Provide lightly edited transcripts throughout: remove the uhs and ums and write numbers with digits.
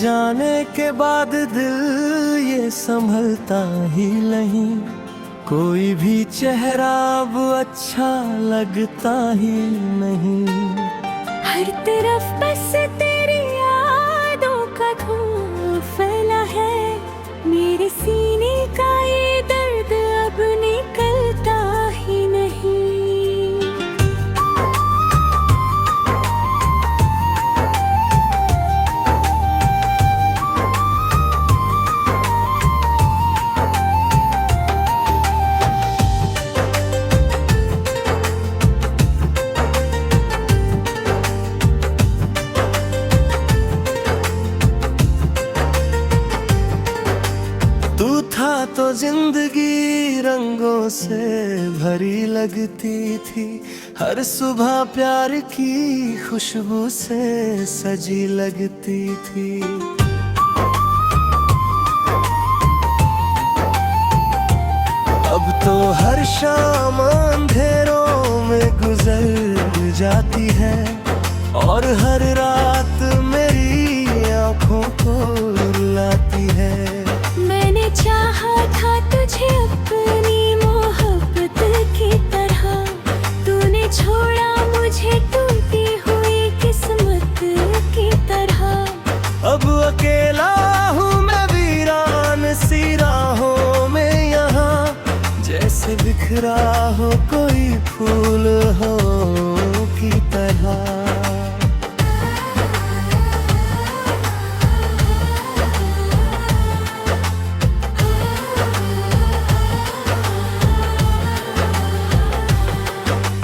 जाने के बाद दिल ये संभलता ही नहीं, कोई भी चेहरा अब अच्छा लगता ही नहीं। हर तरफ बस तेरी यादों का धुआं फैला है, मेरे सीने का ये दर्द अब निकलता ही नहीं। तू था तो जिंदगी रंगों से भरी लगती थी, हर सुबह प्यार की खुशबू से सजी लगती थी। अब तो हर शाम अंधेरों में गुजर जाती है, और हर रात मेरी आंखों को रुलाती है। मैंने चाहा था तुझे अपनी मोहब्बत की तरह, तूने छोड़ा मुझे टूटी हुई किस्मत की तरह। अब अकेला हूँ मैं वीरान सी राहों में यहाँ, जैसे बिखरा हो कोई फूल हो की तरह।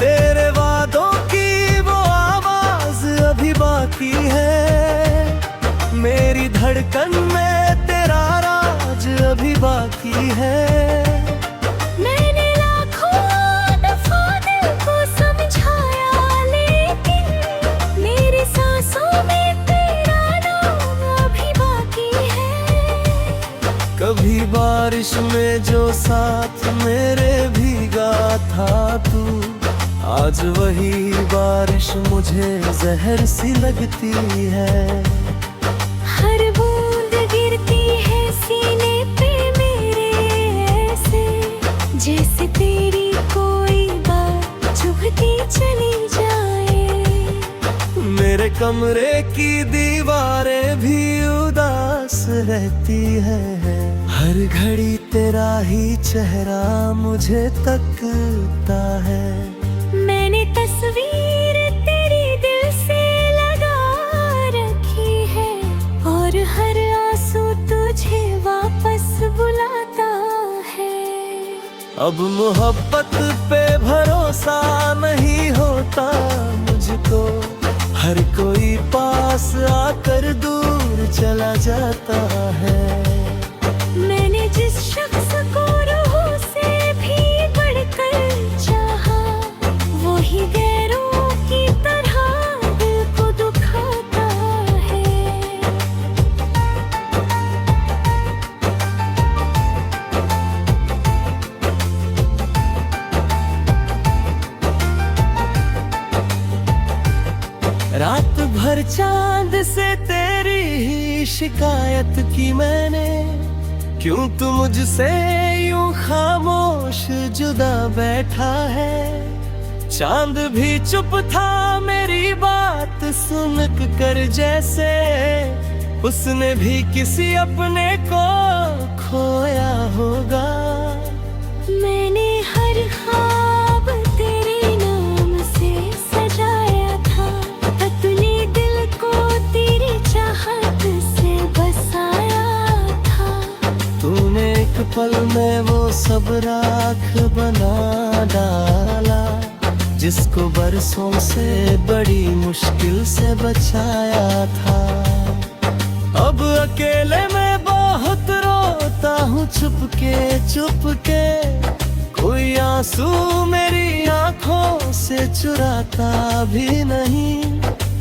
तेरे वादों की वो आवाज अभी बाकी है, मेरी धड़कन में तेरा राज अभी बाकी है। मैंने लाखों दफा दिल को समझाया, लेकिन मेरी सांसों में तेरा नाम अभी बाकी है। कभी बारिश में जो साथ मेरे भीगा था तू, आज वही बारिश मुझे जहर सी लगती है। हर बूंद गिरती है सीने पे मेरे ऐसे, जैसे तेरी कोई बात चुभती चली जाए। मेरे कमरे की दीवारें भी उदास रहती है, हर घड़ी तेरा ही चेहरा मुझे तकता है। मैंने तस्वीर तेरी दिल से लगा रखी है, और हर आंसू तुझे वापस बुलाता है। अब मोहब्बत पे भरोसा नहीं होता मुझको, हर कोई पास आकर दूर चला जाता है। मैंने जिस शख्स को रूह से भी बढ़कर चाहा, वही गैरों की तरह दिल को दुखाता है। रात भर चांद से तेरी ही शिकायत की मैंने, क्यों तू मुझसे यूं खामोश जुदा बैठा है। चांद भी चुप था मेरी बात सुन कर, जैसे उसने भी किसी अपने को खोया होगा। मैंने हर ख्वाब तेरे नाम से सजाया था, अपने दिल को तेरी चाहत से बसाया था। तूने एक पल में वो सब राख बना डाला, जिसको बरसों से बड़ी मुश्किल से बचाया था। अब अकेले मैं बहुत रोता हूँ चुपके चुपके, कोई आंसू मेरी आंखों से चुराता भी नहीं।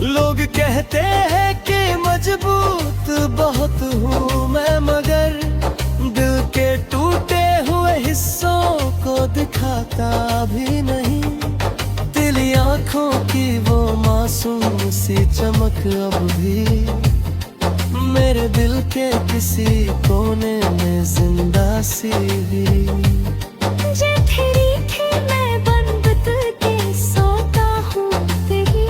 लोग कहते हैं कि मजबूत बहुत हूँ मैं, मगर दिल के टूटे हुए हिस्सों को दिखाता भी नहीं। दिली आंखों की वो मासूम सी चमक अब भी मेरे दिल के किसी कोने में जिंदा सी जे तेरी थी मैं बंद के सोता हूँ तेरी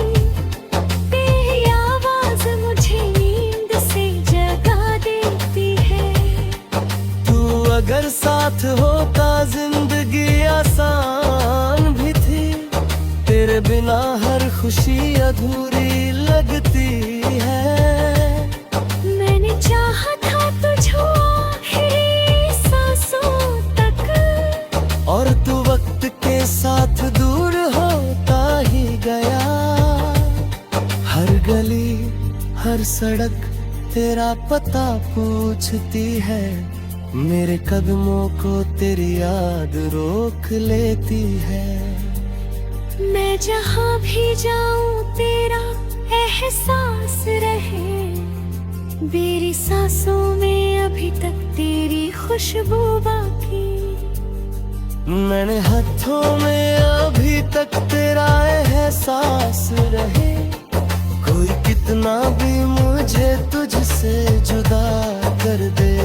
तेरी आवाज मुझे नींद से जगा देती है। तू अगर साथ होता जिंदगी आसान भी थी, तेरे बिना हर खुशी अधूरी लगती है। मैंने चाहा था तुझको आखिरी सांसों तक, और तू वक्त के साथ दूर होता ही गया। हर गली हर सड़क तेरा पता पूछती है, मेरे कदमों को तेरी याद रोक लेती है। मैं जहाँ भी जाऊँ तेरा एहसास रहे, मेरी सांसों में अभी तक तेरी खुशबू बाकी। मैंने हाथों में अभी तक तेरा एहसास रहे, कोई कितना भी मुझे तुझसे जुदा कर दे।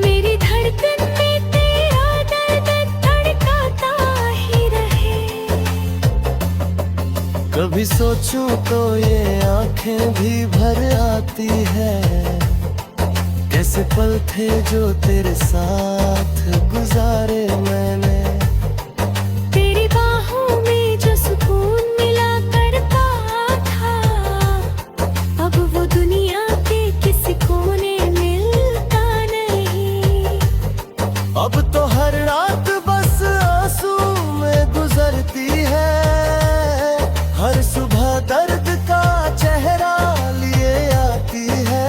मेरी धड़कन में तेरा दर्द धड़काता ही रहे। कभी सोचूं तो ये आंखें भी भर आती है, कैसे पल थे जो तेरे साथ गुजारे मैंने। तेरी बाहों में जो सुकून मिला करता था, अब वो दुनिया के किसी कोने मिलता नहीं। अब तो हर रात बस आंसू में गुजरती है, हर सुबह दर्द का चेहरा लिए आती है।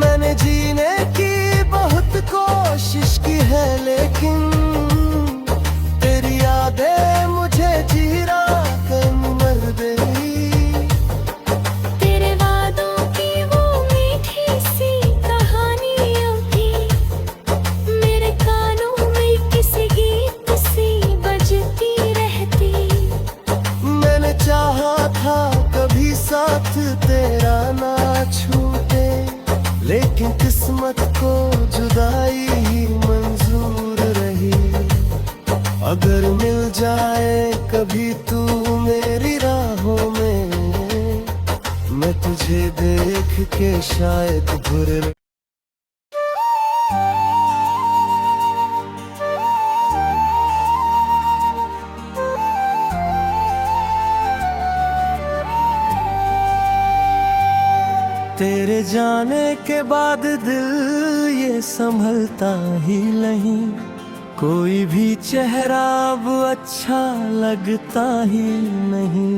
मैंने जीने की बहुत कोशिश की है, लेकिन तेरी यादें मुझे चीरा कर मर गई। तेरे वादों की वो मीठी सी कहानियाँ भी मेरे कानों में किसी गीत सी बजती रहती। मैंने चाहा था कभी साथ तेरा ना छूटे, लेकिन किस्मत को जुदाई ही मंजूर रही। अगर मिल जाए कभी तू मेरी राहों में, मैं तुझे देख के शायद भूल। तेरे जाने के बाद दिल ये संभलता ही नहीं, कोई भी चेहरा अब अच्छा लगता ही नहीं।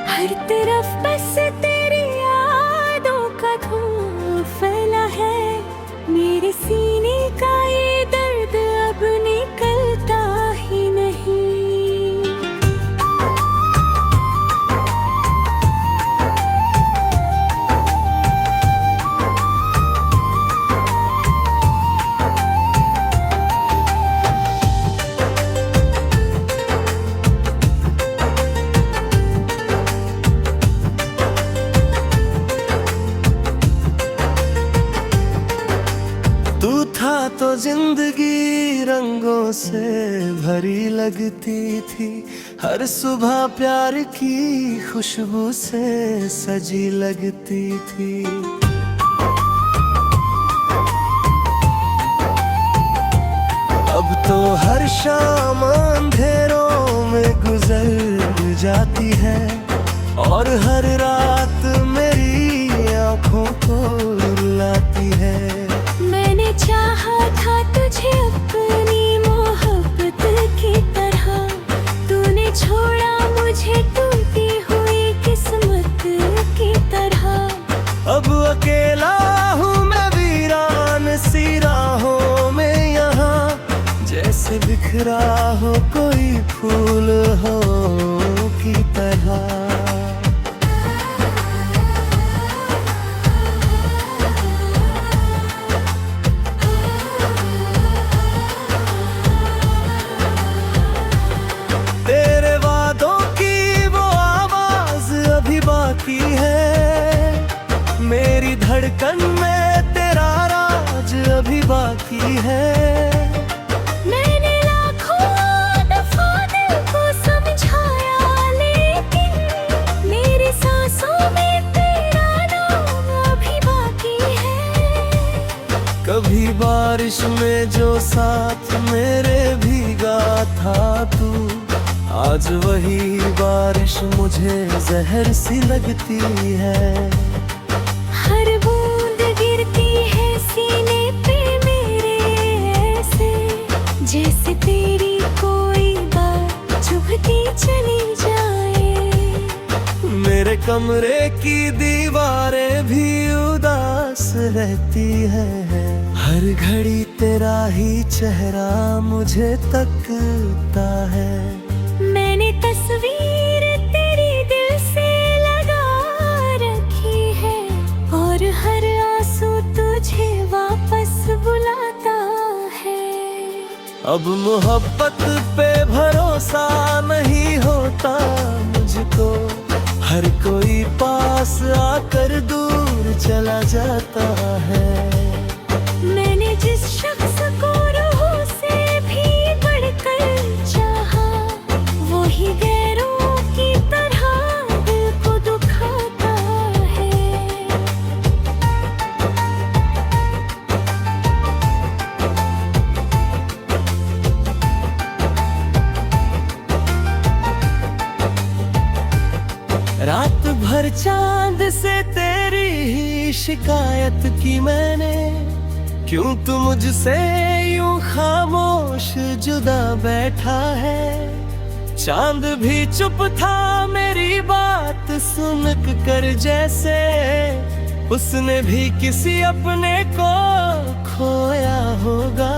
हर तरफ बस तेरी यादों का धूल फैला है, मेरे सीने का ये दर्द अब निकलता ही नहीं। तू था तो जिंदगी रंगों से भरी लगती थी, हर सुबह प्यार की खुशबू से सजी लगती थी। अब तो हर शाम अंधेरों में गुजर जाती है, और हर रात मेरी आंखों को रुलाती है। मैंने चाहा था तुझे अपनी मोहब्बत की तरह, तूने छोड़ा मुझे टूटी हुई किस्मत की तरह। अब अकेला हूँ मैं वीरान सी राहों में यहाँ, जैसे बिखरा हो कोई फूल हो की तरह। बाकी है मेरे है। मैंने लाखों दफा दिल को समझाया, लेकिन मेरी सांसों में तेरा नाम अभी बाकी है। कभी बारिश में जो साथ मेरे भीगा था तू, आज वही बारिश मुझे जहर सी लगती है। हर बूंद गिरती है सीने पे मेरे ऐसे, जैसे तेरी कोई बात चुभती चली जाए। मेरे कमरे की दीवारें भी उदास रहती है, हर घड़ी तेरा ही चेहरा मुझे तकता है। मैंने तस्वीर तेरी दिल से लगा रखी है, और हर आंसू तुझे वापस बुलाता है। अब मोहब्बत पे भरोसा नहीं होता मुझको, हर कोई पास आकर दूर चला जाता है। मैंने जिस शख्स को रूह से भी बढ़कर चाहा, वो ही गैरों की तरह दिल को दुखाता है। रात भर चांद से तेरी ही शिकायत की मैंने, क्यों तू मुझसे यूं खामोश जुदा बैठा है। चांद भी चुप था मेरी बात सुन कर, जैसे उसने भी किसी अपने को खोया होगा।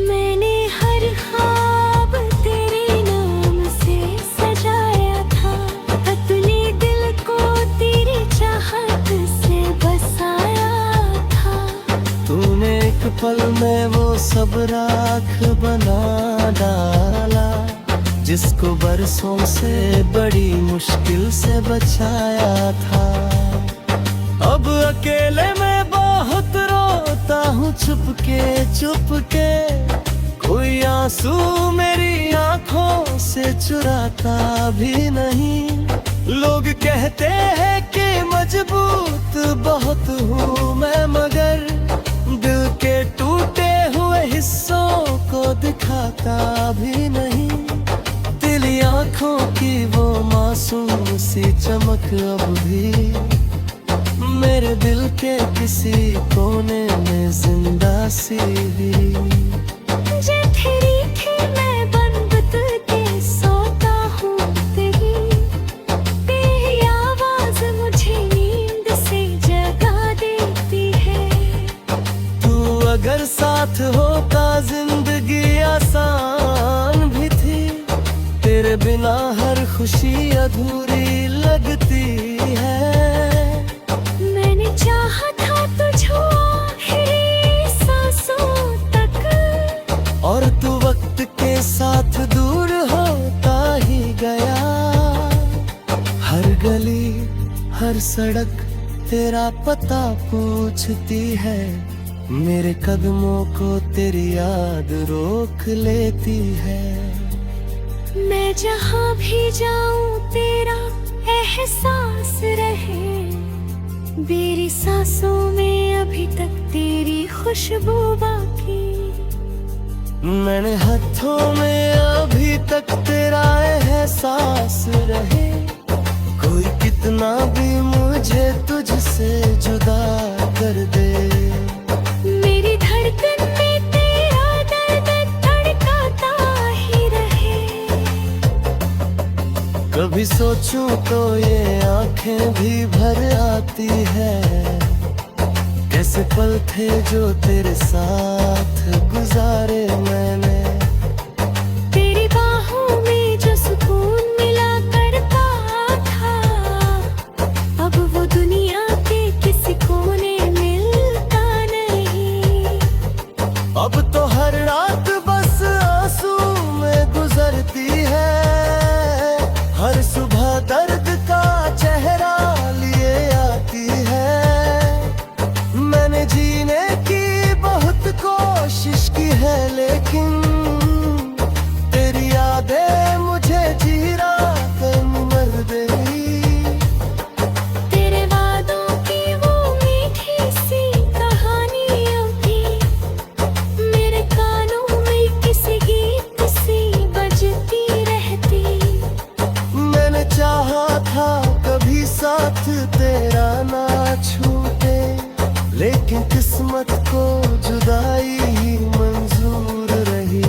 मैंने हर ख्वाब तेरे नाम से सजाया था, अपने दिल को तेरी चाहत से बसाया था। तूने एक पल में वो सब राख बना डाला, जिसको बरसों से बड़ी मुश्किल से बचाया था। अब अकेले मैं बहुत रोता हूँ चुपके चुपके, कोई आंसू मेरी आंखों से चुराता भी नहीं। लोग कहते हैं कि मजबूत बहुत हूँ मैं, मगर दिल के टूटे हुए हिस्सों को दिखाता भी नहीं। तेरी आंखों की वो मासूम सी चमक अब भी मेरे दिल के किसी कोने में जिंदा सी भी। जे तेरी थी मैं बंद के सोता हूँ तेरी, तेरी आवाज मुझे नींद से जगा देती है। तू अगर साथ होता जिंदगी आसान भी थी, तेरे बिना हर खुशी अधूरी लगती है। मैंने चाहा था तुझको आखिरी सांसों तक, और तू वक्त के साथ दूर होता ही गया। हर गली हर सड़क तेरा पता पूछती है, मेरे कदमों को तेरी याद रोक लेती है। मैं जहाँ भी जाऊँ तेरा एहसास रहे, मेरी सांसों में अभी तक तेरी खुशबू बाकी। मैंने हाथों में अभी तक तेरा एहसास रहे, कोई कितना भी मुझे तुझसे जुदा कर दे। मेरी धड़कन में तेरा दर्द धड़काता ही रहे। कभी सोचूं तो ये आंखें भी भर आती है, कैसे पल थे जो तेरे साथ गुजारे मैंने। तेरी बाहों में जो सुकून मिला करता था, अब वो दुनिया के किसी कोने मिलता नहीं। अब तो हर रात बस आंसू में गुजरती है, हर सुबह दर्द का चेहरा लिए आती है। मैंने जीने की बहुत कोशिश लेकिन किस्मत को जुदाई ही मंजूर रही।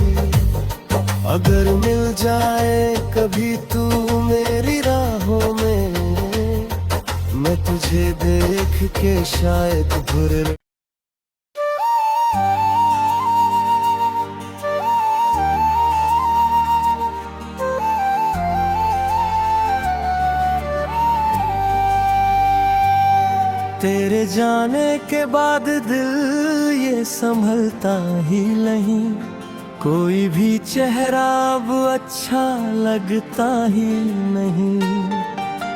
अगर मिल जाए कभी तू मेरी राहों में, मैं तुझे देख के शायद भूल। तेरे जाने के बाद दिल ये संभलता ही नहीं, कोई भी चेहरा अब अच्छा लगता ही नहीं।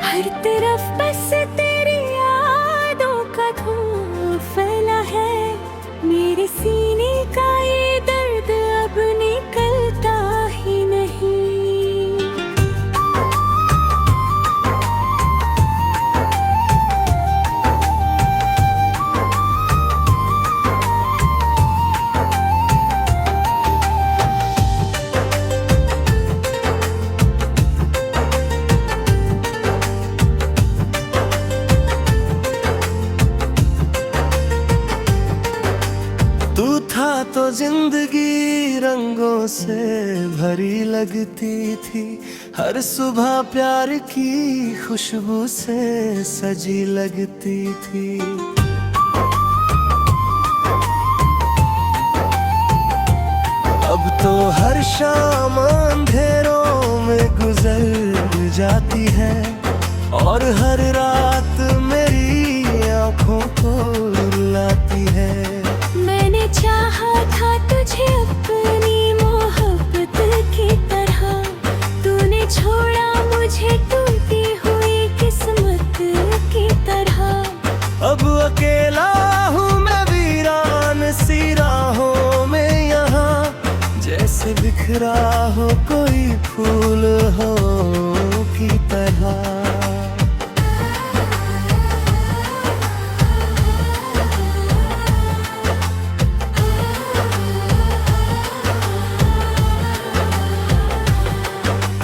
हर तरफ बस तेरी यादों का धुआं फैला है, मेरे सीने का ये दर्द अब निकलता ही नहीं। तू था तो जिंदगी रंगों से भरी लगती थी, हर सुबह प्यार की खुशबू से सजी लगती थी। अब तो हर शाम अंधेरों में गुजर जाती है, और हर रात मेरी आंखों को रुलाती है। मैंने चाहा था तुझे अपनी मोहब्बत की तरह, तूने छोड़ा मुझे टूटी हुई किस्मत की तरह। अब अकेला हूँ मैं वीरान सी राहों में यहाँ, जैसे बिखरा हो कोई फूल हो की तरह।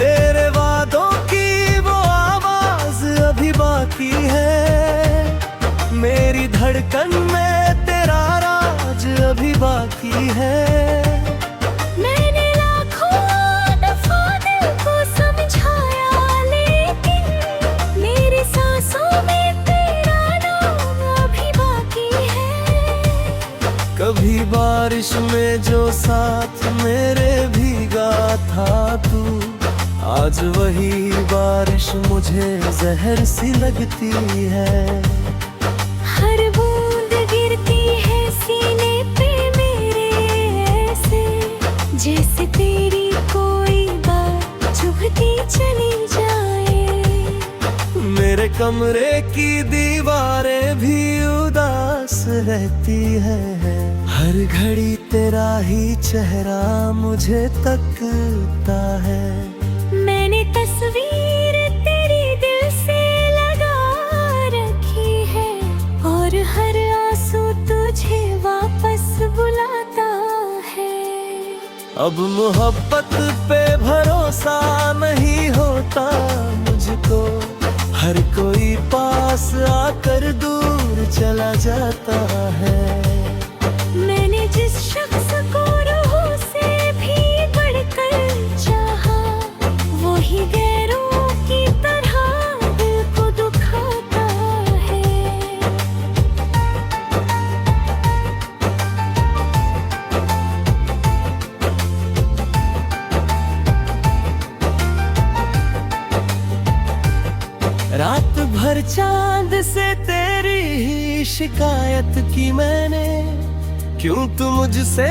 तेरे वादों की वो आवाज अभी बाकी है, मेरी धड़कन में तेरा राज अभी बाकी है। मैंने लाखों दफा दिल को समझाया, लेकिन मेरी सांसों में तेरा नाम अभी बाकी है। कभी बारिश में जो साथ मेरे भीगा था तू, आज वही बारिश मुझे जहर सी लगती है। हर बूंद गिरती है सीने पे मेरे ऐसे, जैसे तेरी कोई बात चुभती चली जाए। मेरे कमरे की दीवारें भी उदास रहती है, हर घड़ी तेरा ही चेहरा मुझे तकता है। मैंने तस्वीर तेरी दिल से लगा रखी है, और हर आंसू तुझे वापस बुलाता है। अब मोहब्बत पे भरोसा नहीं होता मुझको, हर कोई पास आकर दूर चला जाता है। मैंने जिस शख्स को रूह से भी बढ़कर चाहा, वही गैरों की तरह दिल को दुखाता है। रात भर चांद से तेरी ही शिकायत की मैंने, क्यों तू मुझसे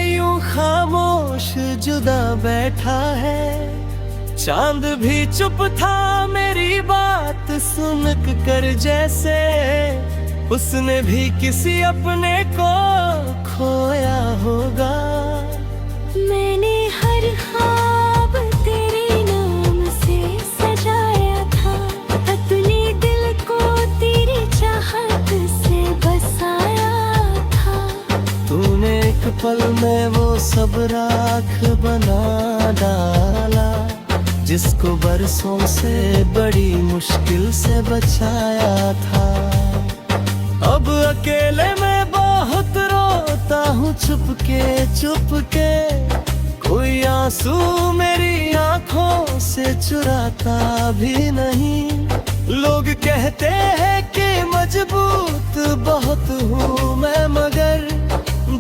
यूं खामोश जुदा बैठा है। चांद भी चुप था मेरी बात सुन कर, जैसे उसने भी किसी अपने को खोया होगा। मैंने हर ख्वाब तेरे नाम से सजाया था, अपने दिल को तेरी चाहत से बसाया था। तूने एक पल में वो सब राख बना डाला, जिसको बरसों से बड़ी मुश्किल से बचाया था। अब अकेले में चुपके कोई आंसू मेरी आंखों से चुराता भी नहीं। लोग कहते हैं कि मजबूत बहुत हूँ मैं, मगर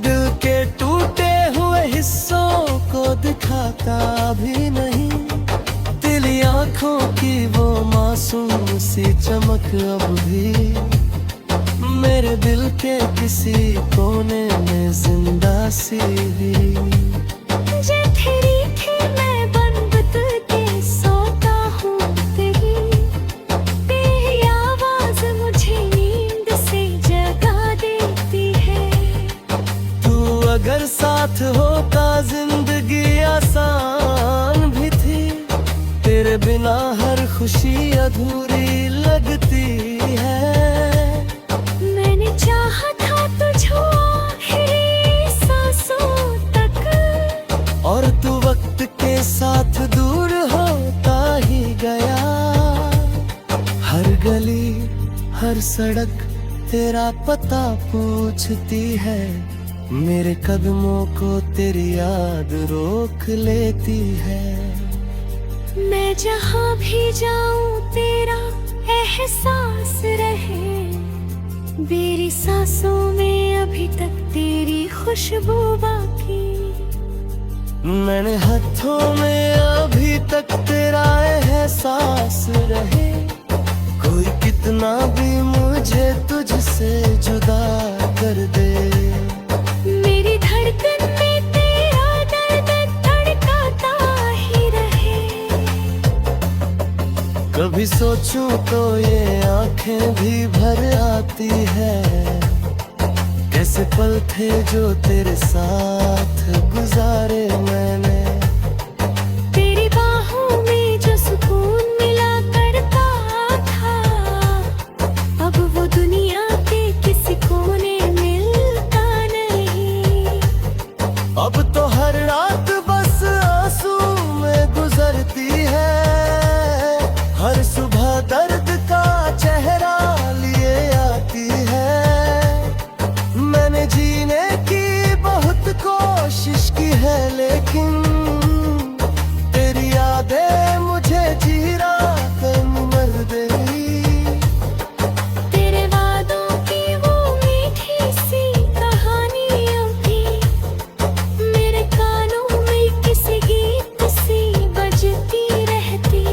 दिल के टूटे हुए हिस्सों को दिखाता भी नहीं। तेरी आंखों की वो मासूम सी चमक अब भी मेरे दिल के किसी कोने में जिंदा सी भी। जे तेरी थी मैं बन बदल के सोता हूँ तेरी आवाज मुझे नींद से जगा देती है। तू अगर साथ होता जिंदगी आसान भी थी, तेरे बिना हर खुशी अधूरी लगती है। मैंने चाहा था तुझको आखिरी सांसों तक, और तू वक्त के साथ दूर होता ही गया। हर गली हर सड़क तेरा पता पूछती है, मेरे कदमों को तेरी याद रोक लेती है। मैं जहाँ भी जाऊँ तेरा एहसास रहे, मेरी सांसों में अभी तक तेरी खुशबू बाकी। मैंने हाथों में अभी तक तेरा एहसास रहे, कोई कितना भी मुझे तुझसे जुदा कर दे। मेरी धड़कन में तेरा दर्द धड़काता ही रहे। कभी सोचूं तो ये आंखें भी भर आती है, कैसे पल थे जो तेरे साथ गुजारे मैंने। तेरी बाहों में जो सुकून मिला करता था, अब वो दुनिया के किसी कोने मिलता नहीं। अब तो हर रात बस आंसू में गुजरती है, हर सुबह दर्द का चेहरा लिए आती है। मैंने जीने की बहुत कोशिश की है, लेकिन तेरी यादें मुझे चीरा कर मर गई। तेरे वादों की वो मीठी सी कहानियाँ भी मेरे कानों में किसी गीत सी बजती रहती।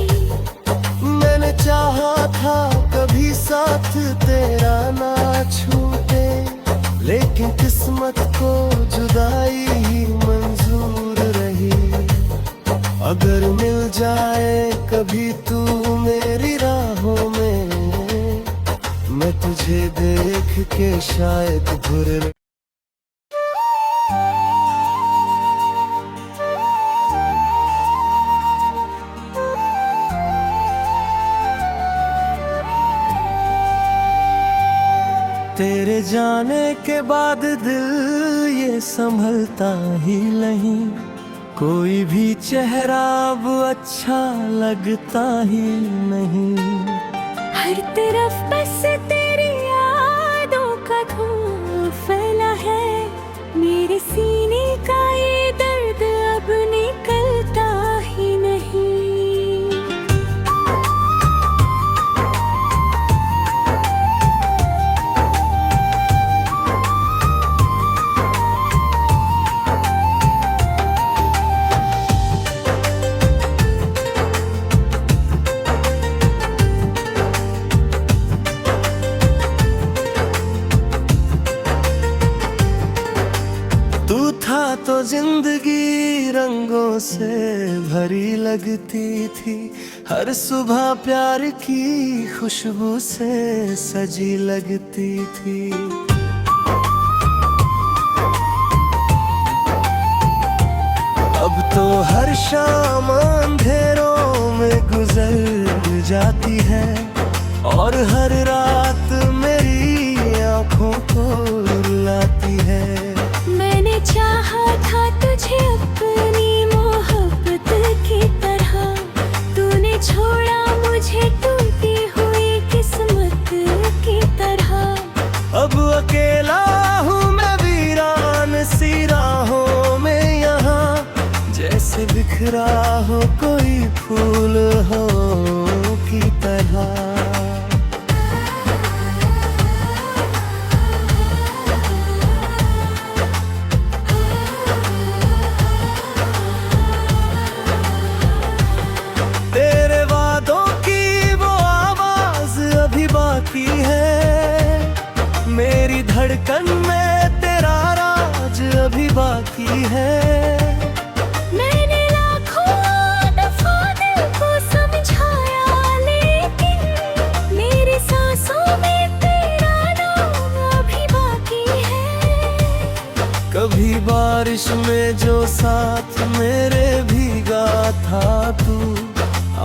मैंने चाहा था कभी साथ तेरा ना छूटे, लेकिन किस्मत को जुदाई ही मंजूर रही। अगर मिल जाए कभी तू मेरी राहों में, मैं तुझे देख के शायद भूल। तेरे जाने के बाद दिल ये संभलता ही नहीं, कोई भी चेहरा अब अच्छा लगता ही नहीं। हर तरफ बस तेरी यादों का धूल फैला है, मेरे सीने का ये दर्द अब निकलता ही नहीं। तू था तो जिंदगी रंगों से भरी लगती थी, हर सुबह प्यार की खुशबू से सजी लगती थी। अब तो हर शाम अंधेरों में गुजर जाती है, और हर रात मेरी आंखों को रुलाती है। मैंने चाहा था तुझे अपनी मोहब्बत की तरह, तूने छोड़ा मुझे टूटी हुई किस्मत की तरह। अब अकेला हूँ मैं वीरान सी बिखरा हो कोई फूल हो की तरह। तेरे वादों की वो आवाज अभी बाकी है, मेरी धड़कन में तेरा राज अभी बाकी है। मैंने लाखों दफा दिल को समझाया, लेकिन मेरी सांसों में तेरा नाम अभी बाकी है। कभी बारिश में जो साथ मेरे भीगा था तू,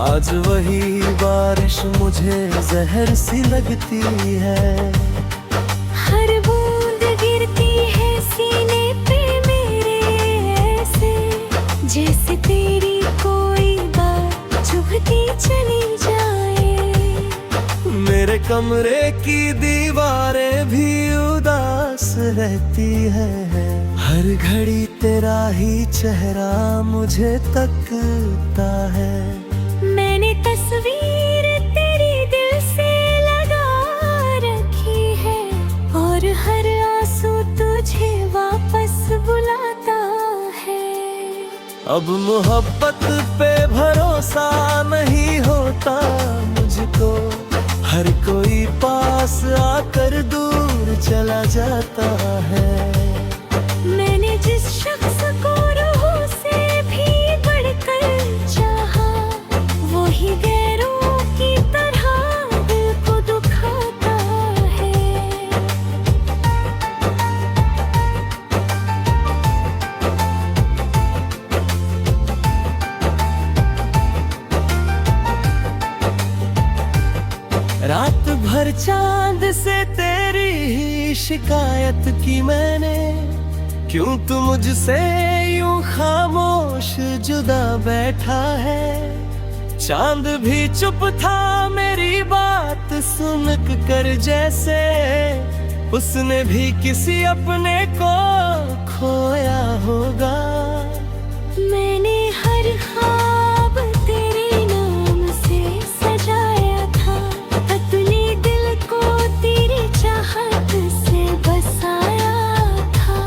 आज वही बारिश मुझे जहर सी लगती है। हर बूंद गिरती है सीने पे मेरे ऐसे, जैसे तेरी कोई बात चुभती चली जाए। मेरे कमरे की दीवारें भी उदास रहती है, हर घड़ी तेरा ही चेहरा मुझे तकता है। मैंने तस्वीर तेरी दिल से लगा रखी है, और हर आंसू तुझे वापस बुलाता है। अब मोहब्बत पे भरोसा नहीं होता मुझको, हर कोई पास आकर दूर चला जाता है। मैंने जिस शख्स को रूह से भी बढ़कर चाहा, वही गैरों की तरह दिल को दुखाता है। रात भर चांद से तेरी ही शिकायत की मैंने, क्यों तू मुझसे यूं खामोश जुदा बैठा है। चांद भी चुप था मेरी बात सुन कर, जैसे उसने भी किसी अपने को खोया होगा। मैंने हर ख्वाब तेरे नाम से सजाया था, अपने दिल को तेरी चाहत से बसाया था।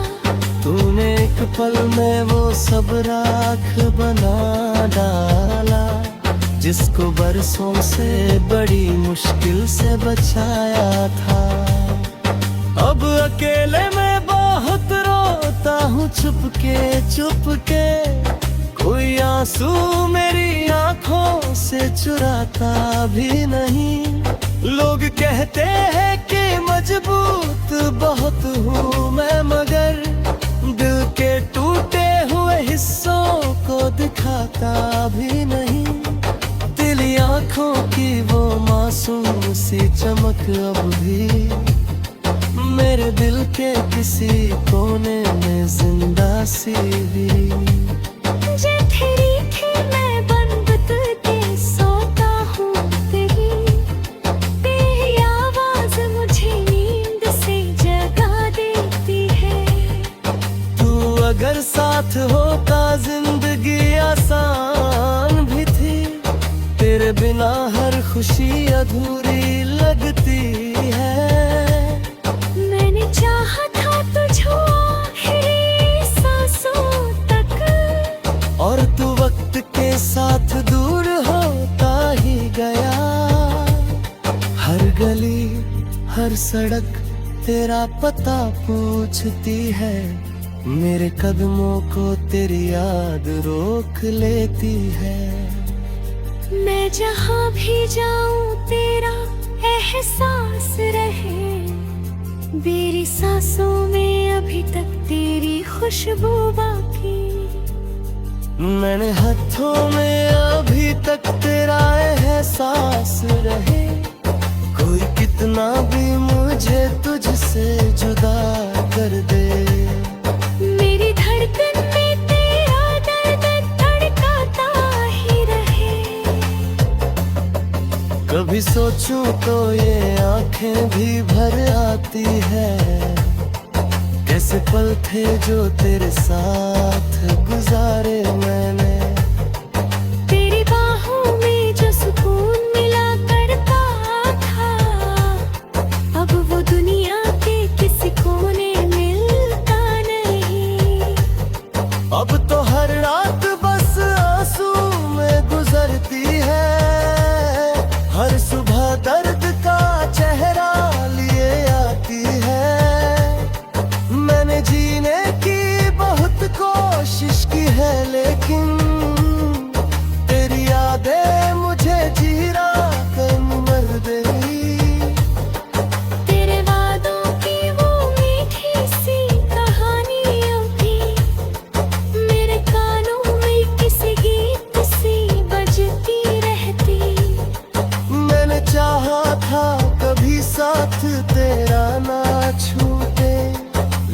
तूने एक पल में वो सब राख बना डाला, जिसको बरसों से बड़ी मुश्किल से बचाया था। अब अकेले मैं बहुत रोता हूँ चुपके चुपके, कोई आंसू मेरी आंखों से चुराता भी नहीं। लोग कहते हैं कि मजबूत बहुत हूँ मैं, मगर दिल के टूटे हुए हिस्सों को दिखाता भी नहीं। तेरी आंखों की वो मासूम सी चमक अब भी मेरे दिल के किसी कोने में जिंदा सी भी। जठरी थी मैं बंद करके सोता हूँ तेरी, तेरी आवाज मुझे नींद से जगा देती है। तू अगर साथ होता जिंदगी आसान भी थी, तेरे बिना हर खुशी अधूरी लगती है। मैंने चाहा था तुझको आखिरी सांसों तक, और तू वक्त के साथ दूर होता ही गया। हर गली हर सड़क तेरा पता पूछती है, मेरे कदमों को तेरी याद रोक लेती है। मैं जहाँ भी जाऊँ तेरा एहसास रहे, मेरी सांसों में अभी तक तेरी खुशबू बाकी। मैंने हाथों में अभी तक तेरा एहसास रहे, कोई कितना भी मुझे तुझसे जुदा कर दे। मेरी धड़कन में तेरा दर्द धड़काता ही रहे। कभी सोचूं तो ये आंखें भी भर आती है, कैसे पल थे जो तेरे साथ गुजारे मैंने।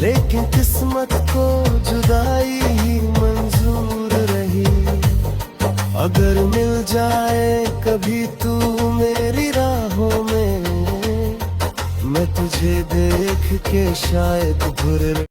लेकिन किस्मत को जुदाई ही मंजूर रही। अगर मिल जाए कभी तू मेरी राहों में, मैं तुझे देख के शायद भूल